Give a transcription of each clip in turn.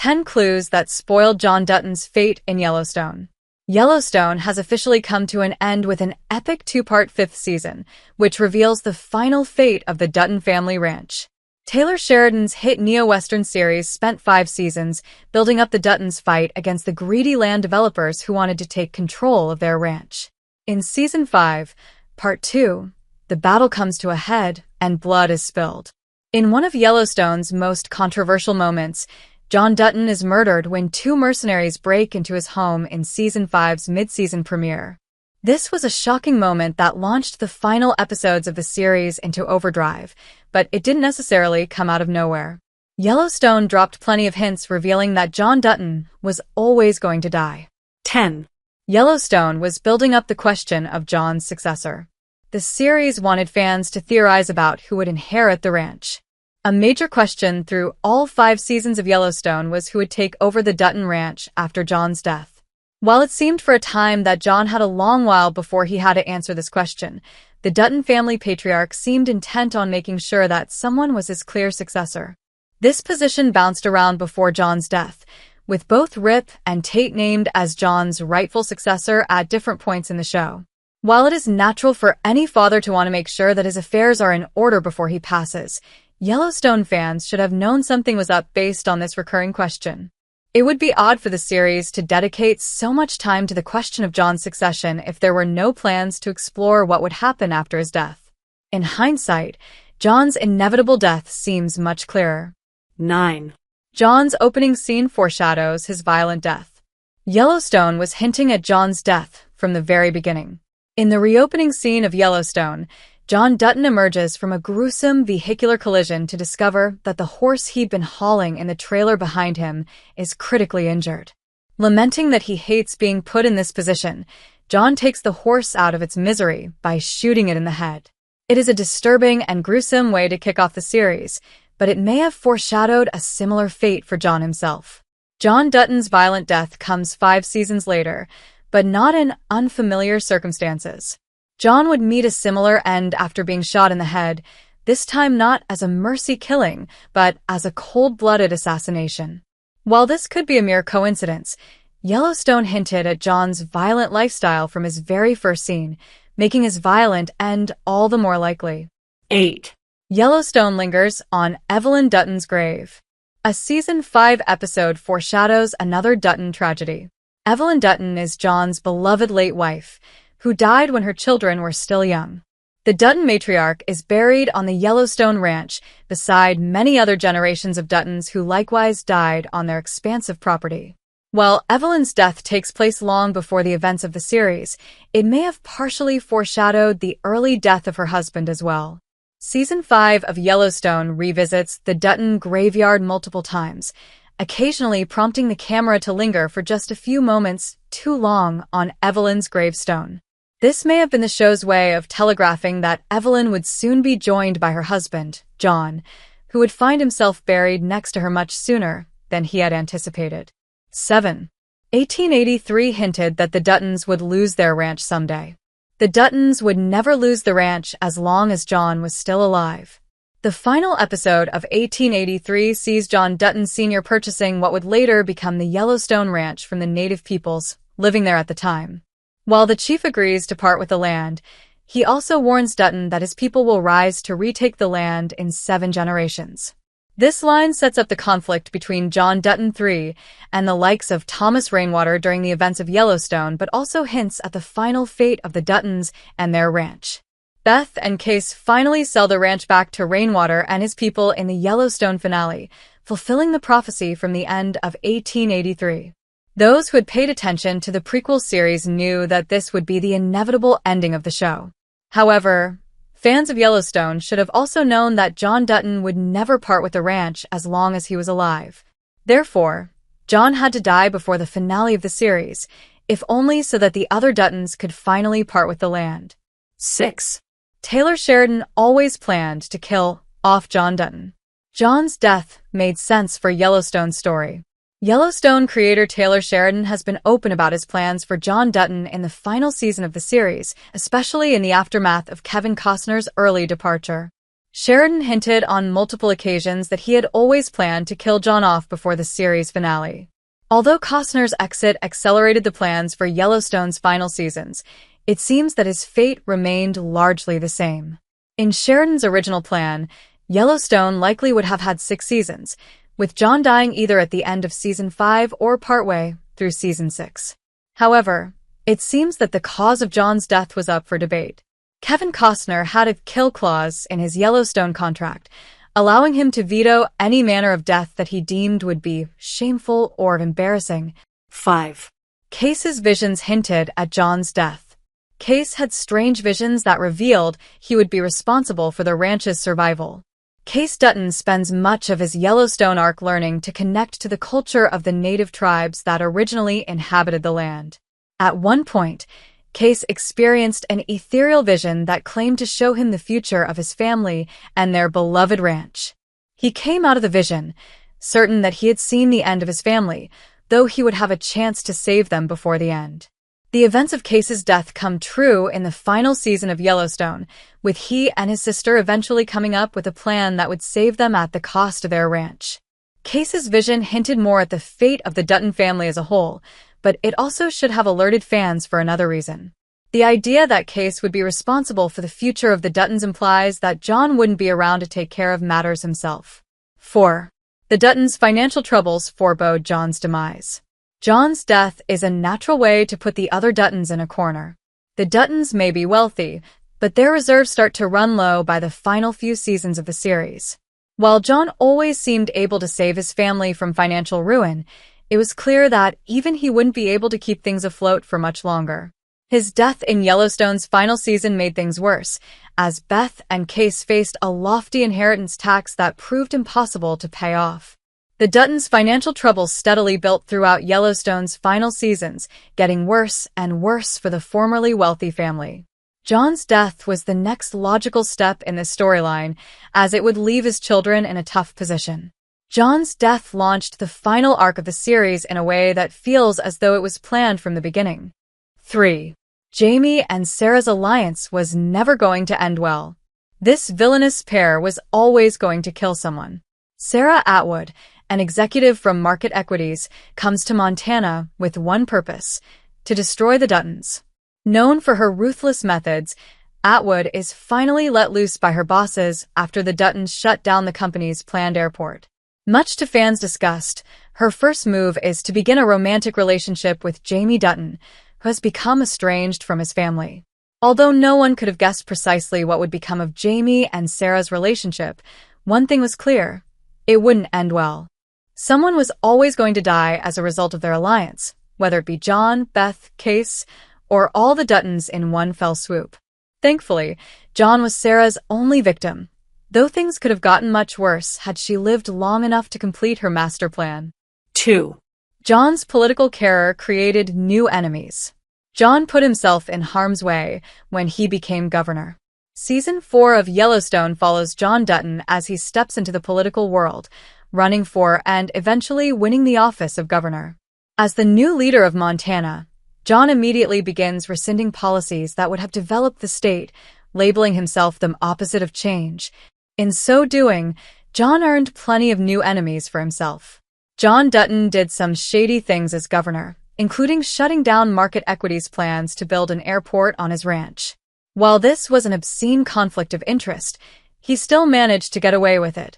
10 clues that spoiled John Dutton's fate in Yellowstone. Yellowstone has officially come to an end with an epic two-part fifth season, which reveals the final fate of the Dutton family ranch. Taylor Sheridan's hit neo-Western series spent 5 seasons building up the Duttons' fight against the greedy land developers who wanted to take control of their ranch. In Season 5, Part 2, the battle comes to a head and blood is spilled. In one of Yellowstone's most controversial moments, John Dutton is murdered when 2 mercenaries break into his home in Season 5's mid-season premiere. This was a shocking moment that launched the final episodes of the series into overdrive, but it didn't necessarily come out of nowhere. Yellowstone dropped plenty of hints revealing that John Dutton was always going to die. 10. Yellowstone was building up the question of John's successor. The series wanted fans to theorize about who would inherit the ranch. A major question through all 5 seasons of Yellowstone was who would take over the Dutton ranch after John's death. While it seemed for a time that John had a long while before he had to answer this question, the Dutton family patriarch seemed intent on making sure that someone was his clear successor. This position bounced around before John's death, with both Rip and Tate named as John's rightful successor at different points in the show. While it is natural for any father to want to make sure that his affairs are in order before he passes, Yellowstone fans should have known something was up based on this recurring question. It would be odd for the series to dedicate so much time to the question of John's succession if there were no plans to explore what would happen after his death. In hindsight, John's inevitable death seems much clearer. 9. John's opening scene foreshadows his violent death. Yellowstone was hinting at John's death from the very beginning. In the reopening scene of Yellowstone, John Dutton emerges from a gruesome vehicular collision to discover that the horse he'd been hauling in the trailer behind him is critically injured. Lamenting that he hates being put in this position, John takes the horse out of its misery by shooting it in the head. It is a disturbing and gruesome way to kick off the series, but it may have foreshadowed a similar fate for John himself. John Dutton's violent death comes 5 seasons later, but not in unfamiliar circumstances. John would meet a similar end after being shot in the head, this time not as a mercy killing, but as a cold-blooded assassination. While this could be a mere coincidence, Yellowstone hinted at John's violent lifestyle from his very first scene, making his violent end all the more likely. 8. Yellowstone lingers on Evelyn Dutton's grave. A Season 5 episode foreshadows another Dutton tragedy. Evelyn Dutton is John's beloved late wife, who died when her children were still young. The Dutton matriarch is buried on the Yellowstone ranch beside many other generations of Duttons who likewise died on their expansive property. While Evelyn's death takes place long before the events of the series, it may have partially foreshadowed the early death of her husband as well. Season 5 of Yellowstone revisits the Dutton graveyard multiple times, occasionally prompting the camera to linger for just a few moments too long on Evelyn's gravestone. This may have been the show's way of telegraphing that Evelyn would soon be joined by her husband, John, who would find himself buried next to her much sooner than he had anticipated. 7. 1883 hinted that the Duttons would lose their ranch someday. The Duttons would never lose the ranch as long as John was still alive. The final episode of 1883 sees John Dutton Sr. purchasing what would later become the Yellowstone Ranch from the native peoples living there at the time. While the chief agrees to part with the land, he also warns Dutton that his people will rise to retake the land in 7 generations. This line sets up the conflict between John Dutton III and the likes of Thomas Rainwater during the events of Yellowstone, but also hints at the final fate of the Duttons and their ranch. Beth and Case finally sell the ranch back to Rainwater and his people in the Yellowstone finale, fulfilling the prophecy from the end of 1883. Those who had paid attention to the prequel series knew that this would be the inevitable ending of the show. However, fans of Yellowstone should have also known that John Dutton would never part with the ranch as long as he was alive. Therefore, John had to die before the finale of the series, if only so that the other Duttons could finally part with the land. 6. Taylor Sheridan always planned to kill off John Dutton. John's death made sense for Yellowstone's story. Yellowstone creator Taylor Sheridan has been open about his plans for John Dutton in the final season of the series, especially in the aftermath of Kevin Costner's early departure. Sheridan hinted on multiple occasions that he had always planned to kill John off before the series finale. Although Costner's exit accelerated the plans for Yellowstone's final seasons, it seems that his fate remained largely the same. In Sheridan's original plan, Yellowstone likely would have had 6 seasons, with John dying either at the end of Season 5 or partway through Season 6. However, it seems that the cause of John's death was up for debate. Kevin Costner had a kill clause in his Yellowstone contract, allowing him to veto any manner of death that he deemed would be shameful or embarrassing. 5. Case's visions hinted at John's death. Case had strange visions that revealed he would be responsible for the ranch's survival. Case Dutton spends much of his Yellowstone arc learning to connect to the culture of the native tribes that originally inhabited the land. At one point, Case experienced an ethereal vision that claimed to show him the future of his family and their beloved ranch. He came out of the vision, certain that he had seen the end of his family, though he would have a chance to save them before the end. The events of Case's death come true in the final season of Yellowstone, with he and his sister eventually coming up with a plan that would save them at the cost of their ranch. Case's vision hinted more at the fate of the Dutton family as a whole, but it also should have alerted fans for another reason. The idea that Case would be responsible for the future of the Duttons implies that John wouldn't be around to take care of matters himself. 4. The Duttons' financial troubles forebode John's demise. John's death is a natural way to put the other Duttons in a corner. The Duttons may be wealthy, but their reserves start to run low by the final few seasons of the series. While John always seemed able to save his family from financial ruin, it was clear that even he wouldn't be able to keep things afloat for much longer. His death in Yellowstone's final season made things worse, as Beth and Case faced a lofty inheritance tax that proved impossible to pay off. The Duttons' financial troubles steadily built throughout Yellowstone's final seasons, getting worse and worse for the formerly wealthy family. John's death was the next logical step in this storyline, as it would leave his children in a tough position. John's death launched the final arc of the series in a way that feels as though it was planned from the beginning. 3. Jamie and Sarah's alliance was never going to end well. This villainous pair was always going to kill someone. Sarah Atwood, an executive from Market Equities, comes to Montana with one purpose: to destroy the Duttons. Known for her ruthless methods, Atwood is finally let loose by her bosses after the Duttons shut down the company's planned airport. Much to fans' disgust, her first move is to begin a romantic relationship with Jamie Dutton, who has become estranged from his family. Although no one could have guessed precisely what would become of Jamie and Sarah's relationship, one thing was clear: it wouldn't end well. Someone was always going to die as a result of their alliance, whether it be John, Beth, Case, or all the Duttons in one fell swoop. Thankfully, John was Sarah's only victim, though things could have gotten much worse had she lived long enough to complete her master plan. 2. John's political career created new enemies. John put himself in harm's way when he became governor. Season 4 of Yellowstone follows John Dutton as he steps into the political world, running for and eventually winning the office of governor. As the new leader of Montana, John immediately begins rescinding policies that would have developed the state, labeling himself the opposite of change. In so doing, John earned plenty of new enemies for himself. John Dutton did some shady things as governor, including shutting down Market Equities' plans to build an airport on his ranch. While this was an obscene conflict of interest, he still managed to get away with it,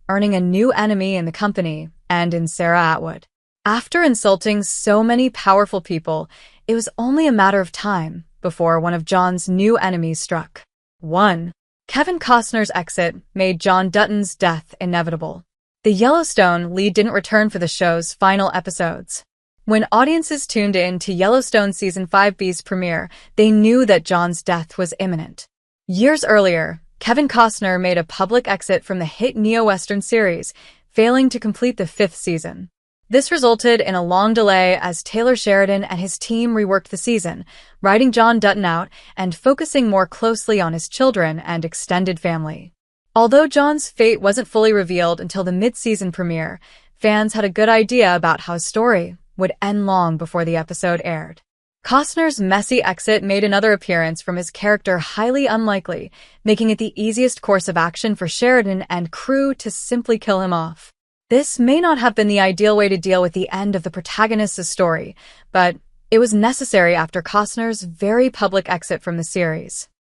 earning a new enemy in the company and in Sarah Atwood. After insulting so many powerful people, it was only a matter of time before one of John's new enemies struck. 1. Kevin Costner's exit made John Dutton's death inevitable. The Yellowstone lead didn't return for the show's final episodes. When audiences tuned in to Yellowstone Season 5B's premiere, they knew that John's death was imminent. Years earlier, Kevin Costner made a public exit from the hit neo-Western series, failing to complete the 5th season. This resulted in a long delay as Taylor Sheridan and his team reworked the season, writing John Dutton out and focusing more closely on his children and extended family. Although John's fate wasn't fully revealed until the mid-season premiere, fans had a good idea about how his story would end long before the episode aired. Costner's messy exit made another appearance from his character highly unlikely, making it the easiest course of action for Sheridan and crew to simply kill him off. This may not have been the ideal way to deal with the end of the protagonist's story, but it was necessary after Costner's very public exit from the series.